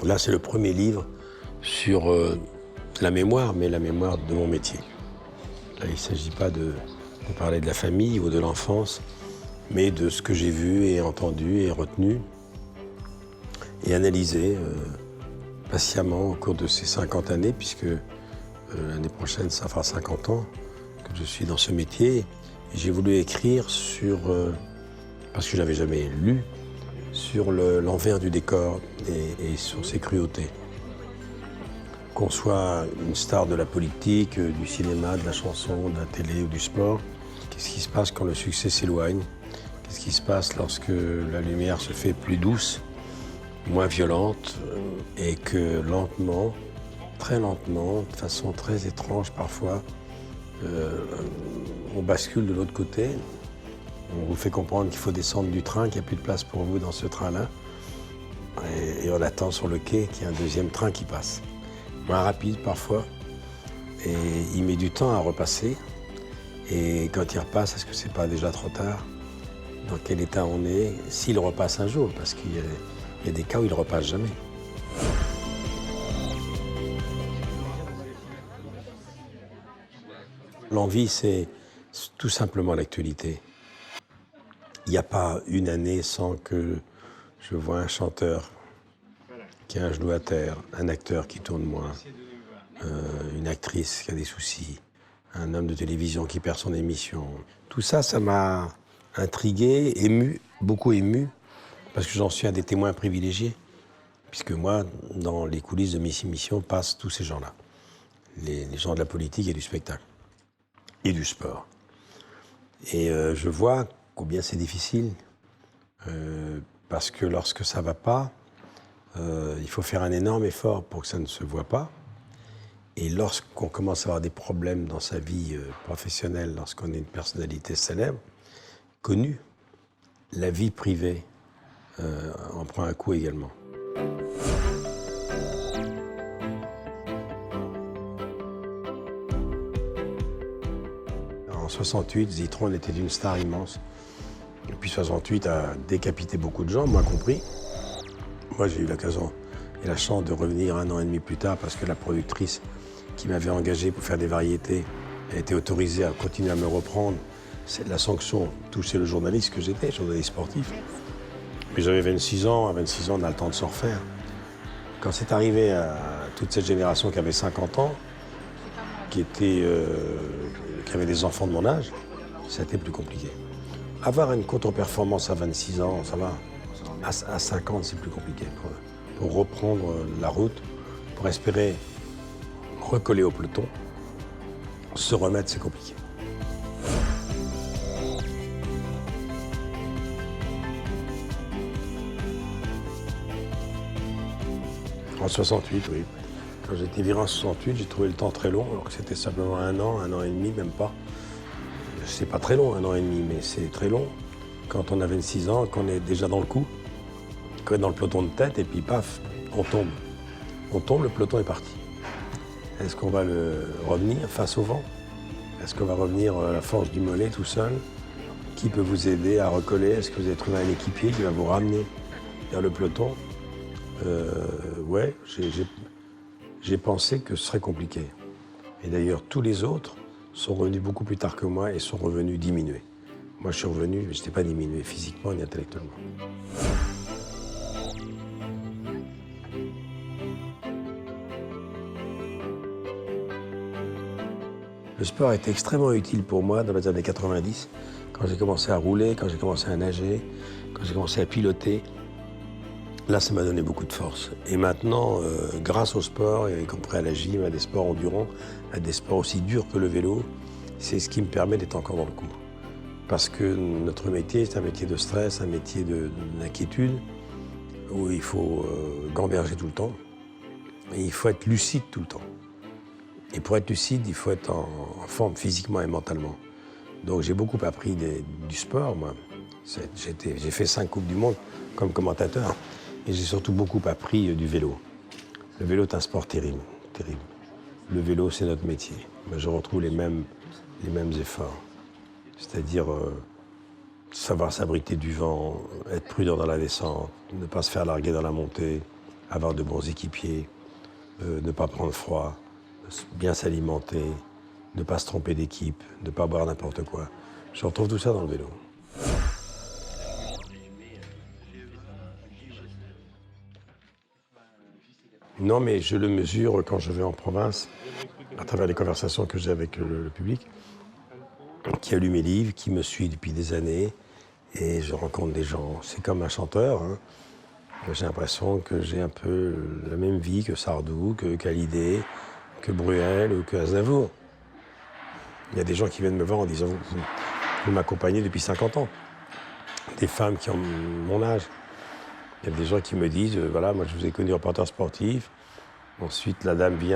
Là, c'est le premier livre sur la mémoire, mais la mémoire de mon métier. Là, il ne s'agit pas de parler de la famille ou de l'enfance, mais de ce que j'ai vu et entendu et retenu et analysé patiemment au cours de ces 50 années, puisque l'année prochaine, ça fera 50 ans que je suis dans ce métier. Et j'ai voulu écrire sur, parce que je n'avais jamais lu, sur l'envers du décor et sur ses cruautés. Qu'on soit une star de la politique, du cinéma, de la chanson, de la télé ou du sport, qu'est-ce qui se passe quand le succès s'éloigne? Qu'est-ce qui se passe lorsque la lumière se fait plus douce, moins violente, et que lentement, très lentement, de façon très étrange parfois, on bascule de l'autre côté. On vous fait comprendre qu'il faut descendre du train, qu'il n'y a plus de place pour vous dans ce train-là. Et on attend sur le quai qu'il y ait un deuxième train qui passe. Moins rapide parfois. Et il met du temps à repasser. Et quand il repasse, est-ce que c'est pas déjà trop tard? Dans quel état on est? S'il repasse un jour, parce qu'il y a des cas où il ne repasse jamais. L'envie, c'est tout simplement l'actualité. Il n'y a pas une année sans que je vois un chanteur qui a un genou à terre, un acteur qui tourne moins, une actrice qui a des soucis, un homme de télévision qui perd son émission. Tout ça, ça m'a intrigué, ému, beaucoup ému, parce que j'en suis un des témoins privilégiés, puisque moi, dans les coulisses de mes émissions, passent tous ces gens-là, les gens de la politique et du spectacle, et du sport. Et je vois combien c'est difficile, parce que lorsque ça ne va pas, il faut faire un énorme effort pour que ça ne se voit pas. Et lorsqu'on commence à avoir des problèmes dans sa vie professionnelle, lorsqu'on est une personnalité célèbre, connue, la vie privée en prend un coup également. En 68, Zitron était une star immense. Et puis 68 a décapité beaucoup de gens, moi compris. Moi, j'ai eu l'occasion et la chance de revenir 1 an et demi plus tard parce que la productrice qui m'avait engagé pour faire des variétés a été autorisée à continuer à me reprendre. La sanction touchait le journaliste que j'étais, journaliste sportif. Mais j'avais 26 ans, à 26 ans, on a le temps de se refaire. Quand c'est arrivé à toute cette génération qui avait 50 ans, qui avait des enfants de mon âge, ça a été plus compliqué. Avoir une contre-performance à 26 ans, ça va. À 50, c'est plus compliqué. Pour reprendre la route, pour espérer recoller au peloton, se remettre, c'est compliqué. En 68, oui. Quand j'étais viré en 68, j'ai trouvé le temps très long, alors que c'était simplement 1 an et demi, même pas. C'est pas très long, 1 an et demi, mais c'est très long. Quand on a 26 ans, qu'on est déjà dans le coup, qu'on est dans le peloton de tête, et puis paf, on tombe. On tombe, le peloton est parti. Est-ce qu'on va revenir face au vent? Est-ce qu'on va revenir à la force du mollet tout seul? Qui peut vous aider à recoller? Est-ce que vous avez trouvé un équipier qui va vous ramener vers le peloton? Ouais, j'ai pensé que ce serait compliqué. Et d'ailleurs, tous les autres sont revenus beaucoup plus tard que moi et sont revenus diminués. Moi, je suis revenu, mais je n'étais pas diminué physiquement ni intellectuellement. Le sport a été extrêmement utile pour moi dans les années 90, quand j'ai commencé à rouler, quand j'ai commencé à nager, quand j'ai commencé à piloter. Là, ça m'a donné beaucoup de force. Et maintenant, grâce au sport, y compris à la gym, à des sports endurants, à des sports aussi durs que le vélo, c'est ce qui me permet d'être encore dans le coup. Parce que notre métier, c'est un métier de stress, un métier d'inquiétude, où il faut gamberger tout le temps. Et il faut être lucide tout le temps. Et pour être lucide, il faut être en forme physiquement et mentalement. Donc j'ai beaucoup appris du sport, moi. J'ai fait 5 Coupes du Monde comme commentateur. Et j'ai surtout beaucoup appris du vélo. Le vélo est un sport terrible, terrible. Le vélo, c'est notre métier. Mais je retrouve les mêmes efforts. C'est-à-dire savoir s'abriter du vent, être prudent dans la descente, ne pas se faire larguer dans la montée, avoir de bons équipiers, ne pas prendre froid, bien s'alimenter, ne pas se tromper d'équipe, ne pas boire n'importe quoi. Je retrouve tout ça dans le vélo. Non, mais je le mesure quand je vais en province, à travers les conversations que j'ai avec le public, qui a lu mes livres, qui me suit depuis des années, et je rencontre des gens. C'est comme un chanteur, hein. J'ai l'impression que j'ai un peu la même vie que Sardou, que Hallyday, que Bruel ou que Aznavour. Il y a des gens qui viennent me voir en disant vous m'accompagnez depuis 50 ans. Des femmes qui ont mon âge. Il y a des gens qui me disent voilà, moi je vous ai connu reporter sportif. Ensuite, la dame vient